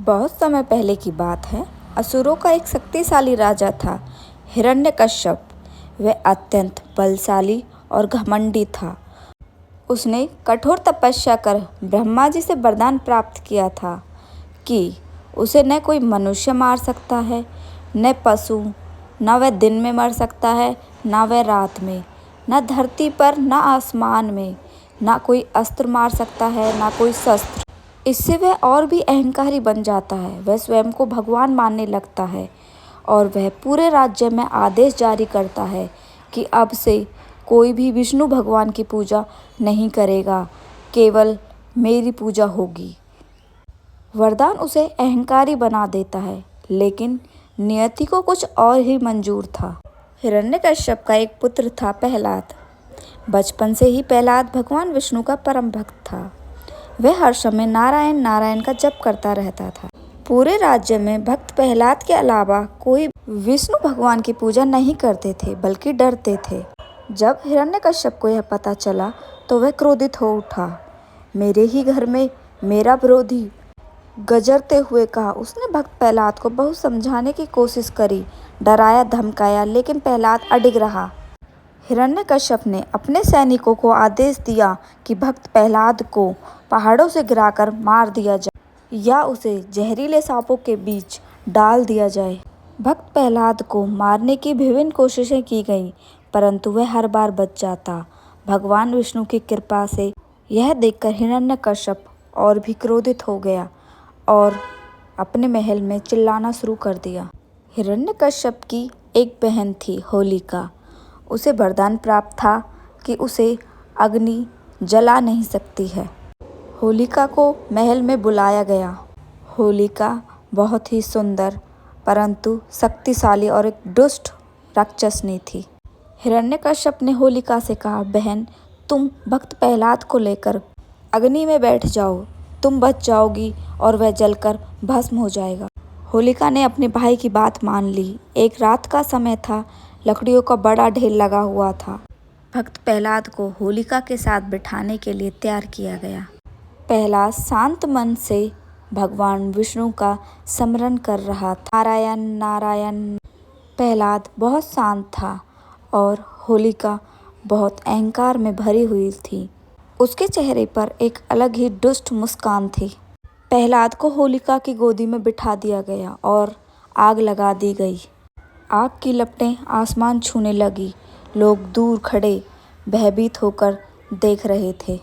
बहुत समय पहले की बात है। असुरों का एक शक्तिशाली राजा था, हिरण्यकश्यप। वह अत्यंत बलशाली और घमंडी था। उसने कठोर तपस्या कर ब्रह्मा जी से वरदान प्राप्त किया था कि उसे न कोई मनुष्य मार सकता है, न पशु, न वह दिन में मर सकता है, न वह रात में, न धरती पर, न आसमान में, न कोई अस्त्र मार सकता है, न कोई शस्त्र। इससे वह और भी अहंकारी बन जाता है। वह स्वयं को भगवान मानने लगता है और वह पूरे राज्य में आदेश जारी करता है कि अब से कोई भी विष्णु भगवान की पूजा नहीं करेगा, केवल मेरी पूजा होगी। वरदान उसे अहंकारी बना देता है, लेकिन नियति को कुछ और ही मंजूर था। हिरण्यकश्यप का एक पुत्र था, प्रहलाद। बचपन से ही प्रहलाद भगवान विष्णु का परम भक्त था। वह हर समय नारायण नारायण का जप करता रहता था। पूरे राज्य में भक्त प्रहलाद के अलावा कोई विष्णु भगवान की पूजा नहीं करते थे, बल्कि डरते थे। जब हिरण्यकश्यप को यह पता चला तो वह क्रोधित हो उठा। मेरे ही घर में मेरा विरोधी, गरजते हुए कहा। उसने भक्त प्रहलाद को बहुत समझाने की कोशिश करी, डराया धमकाया, लेकिन प्रहलाद अडिग रहा। हिरण्यकश्यप ने अपने सैनिकों को आदेश दिया कि भक्त प्रहलाद को पहाड़ों से गिराकर मार दिया जाए या उसे जहरीले सांपों के बीच डाल दिया जाए। भक्त प्रहलाद को मारने की विभिन्न कोशिशें की गईं, परंतु वह हर बार बच जाता। भगवान विष्णु की कृपा से यह देखकर हिरण्यकश्यप और भी क्रोधित हो गया और अपने महल में चिल्लाना शुरू कर दिया। हिरण्यकश्यप की एक बहन थी, होलिका। उसे वरदान प्राप्त था कि उसे अग्नि जला नहीं सकती है। होलिका को महल में बुलाया गया। होलिका बहुत ही सुंदर परंतु शक्तिशाली और एक दुष्ट राक्षसनी थी। हिरण्यकश्यप ने होलिका से कहा, बहन, तुम भक्त प्रहलाद को लेकर अग्नि में बैठ जाओ, तुम बच जाओगी और वह जलकर भस्म हो जाएगा। होलिका ने अपने भाई की बात मान ली। एक रात का समय था, लकड़ियों का बड़ा ढेर लगा हुआ था। भक्त प्रहलाद को होलिका के साथ बिठाने के लिए तैयार किया गया। प्रहलाद शांत मन से भगवान विष्णु का स्मरण कर रहा था। नारायण नारायण। प्रहलाद बहुत शांत था और होलिका बहुत अहंकार में भरी हुई थी। उसके चेहरे पर एक अलग ही दुष्ट मुस्कान थी। प्रहलाद को होलिका की गोदी में बिठा दिया गया और आग लगा दी गई। आग की लपटें आसमान छूने लगी। लोग दूर खड़े भयभीत होकर देख रहे थे।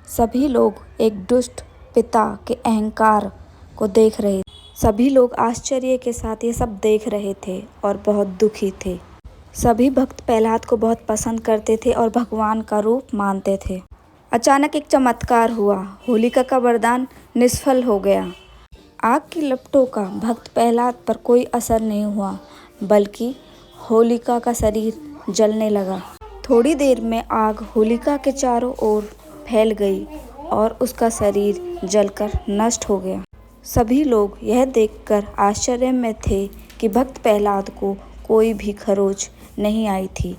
सभी लोग एक दुष्ट पिता के अहंकार को देख रहे थे। सभी लोग आश्चर्य के साथ ये सब देख रहे थे और बहुत दुखी थे। सभी भक्त प्रहलाद को बहुत पसंद करते थे और भगवान का रूप मानते थे। अचानक एक चमत्कार हुआ। होलिका का वरदान निष्फल हो गया। आग की लपटों का भक्त प्रहलाद पर कोई असर नहीं हुआ, बल्कि होलिका का शरीर जलने लगा। थोड़ी देर में आग होलिका के चारों ओर फैल गई और उसका शरीर जलकर नष्ट हो गया। सभी लोग यह देखकर आश्चर्य में थे कि भक्त प्रहलाद को कोई भी खरोच नहीं आई थी।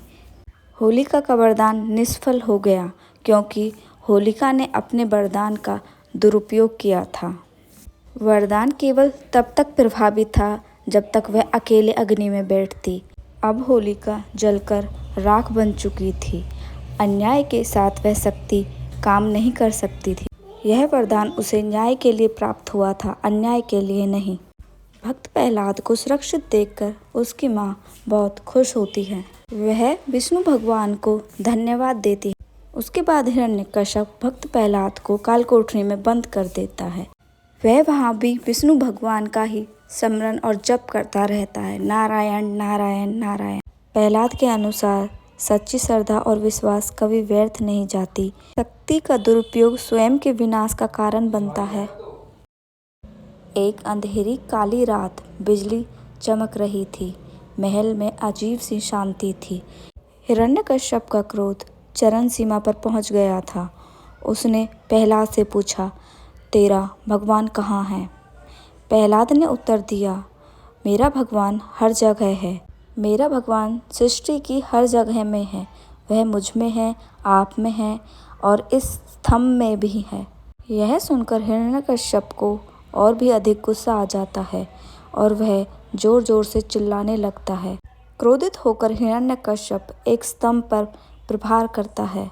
होलिका का वरदान निष्फल हो गया क्योंकि होलिका ने अपने वरदान का दुरुपयोग किया था। वरदान केवल तब तक प्रभावी था जब तक वह अकेले अग्नि में बैठती। अब होलिका जलकर राख बन चुकी थी। अन्याय के साथ वह शक्ति काम नहीं कर सकती थी। यह वरदान उसे न्याय के लिए प्राप्त हुआ था, अन्याय के लिए नहीं। भक्त प्रहलाद को सुरक्षित देखकर उसकी माँ बहुत खुश होती है। वह विष्णु भगवान को धन्यवाद देती है। उसके बाद हिरण्यकश्यप भक्त प्रहलाद को कालकोठरी में बंद कर देता है। वह वहाँ भी विष्णु भगवान का ही स्मरण और जप करता रहता है, नारायण नारायण नारायण। प्रहलाद के अनुसार सच्ची श्रद्धा और विश्वास कभी व्यर्थ नहीं जाती। शक्ति का दुरुपयोग स्वयं के विनाश का कारण बनता है। एक अंधेरी काली रात, बिजली चमक रही थी। महल में अजीब सी शांति थी। हिरण्यकश्यप का क्रोध चरम सीमा पर पहुंच गया था। उसने प्रहलाद से पूछा, तेरा भगवान कहाँ है? प्रहलाद ने उत्तर दिया, मेरा भगवान हर जगह है। मेरा भगवान सृष्टि की हर जगह में है। वह मुझ में है, आप में है और इस स्तंभ में भी है। यह सुनकर हिरण्यकश्यप को और भी अधिक गुस्सा आ जाता है और वह जोर जोर से चिल्लाने लगता है। क्रोधित होकर हिरण्यकश्यप एक स्तंभ पर प्रहार करता है।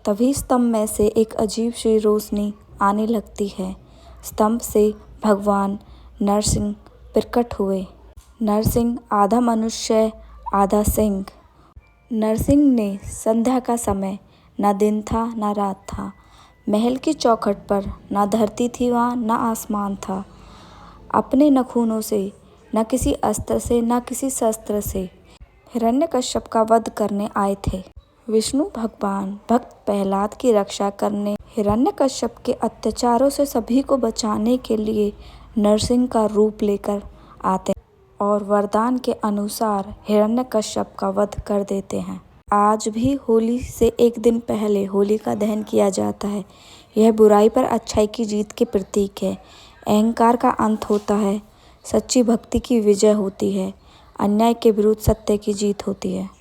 तभी स्तंभ में से एक अजीब सी रोशनी आने लगती है। स्तंभ से भगवान नरसिंह प्रकट हुए। नरसिंह आधा मनुष्य आधा सिंह। नरसिंह ने संध्या का समय, न दिन था न रात था। महल की चौखट पर न धरती थी वहाँ न आसमान था। अपने नखूनों से, न किसी अस्त्र से न किसी शस्त्र से हिरण्यकश्यप का वध करने आए थे। विष्णु भगवान भक्त प्रहलाद की रक्षा करने हिरण्यकश्यप के अत्याचारों से सभी को बचाने के लिए नरसिंह का रूप लेकर आते हैं और वरदान के अनुसार हिरण्यकश्यप का वध कर देते हैं। आज भी होली से एक दिन पहले होलिका दहन किया जाता है। यह बुराई पर अच्छाई की जीत के प्रतीक है। अहंकार का अंत होता है, सच्ची भक्ति की विजय होती है, अन्याय के विरुद्ध सत्य की जीत होती है।